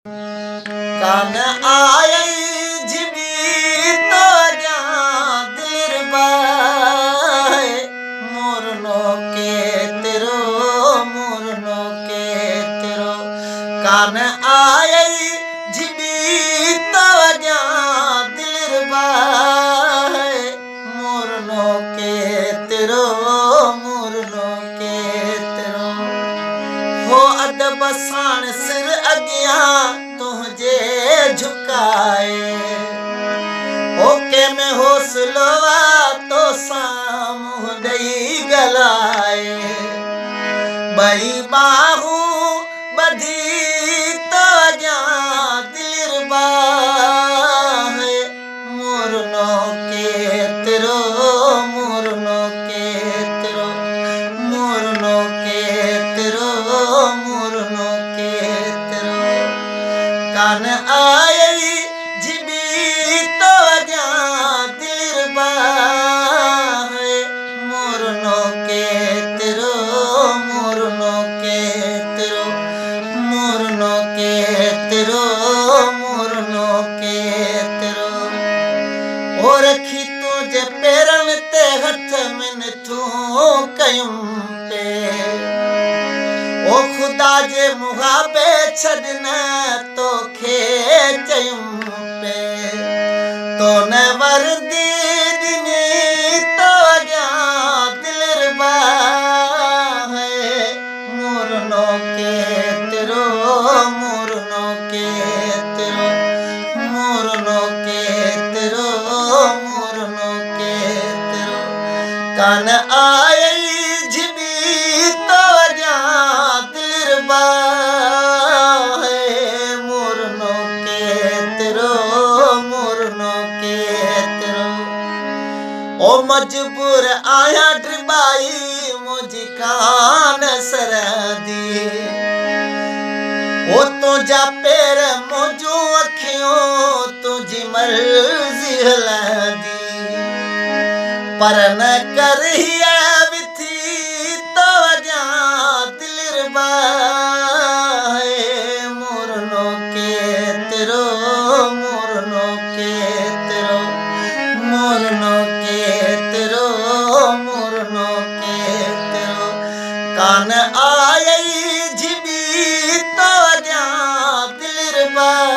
कान आए जिबी तो जा दिल बाए मोरनो के तेरो मोरनो के तेरो कान आए जिबी तो जा दिल बाए मोरनो के तेरो मोरनो के तेरो हो अदब साण सिर अगिया तुझे झुकाए ओके में हौसलवा तो सामू दई गलाए बई बाहू बधी तो जा दिल बाहे मोरनो के तेरो मोरनो के तेरो मोरनो के तेरो मोरनो के तेरो कान आए जिबी तो जा दिल बाहे मोरनो के तेरो मोरनो के तेरो मोरनो के तेरो मोरनो के तेरो और रखी तुझे पैरन ते हथ में तू कयूं पे ओ खुदा जे मुहाबे छड़ना तो खे चयूं पे तो न वर्दी दिनी तो जा दिल बाहे मोरनो के तेरो मोरनो के तेरो मोरनो के तेरो मोरनो के तेरो कान आए जिबी तो जा दिल बाहे मोरनो के तेरो मोरनो के तेरो ओ मजबूर आया ड्रिबाई मुझी कान सरदी ओ तो जा पैर मुझो अखियों तुझी मर्जी हलादी पर न कर विथी तो जा दिल बाहे मोरनो के तेरो मोरनो के तेरो मोरनो के तेरो मोरनो के तेरो कान आए जिबी तो जा दिल बाहे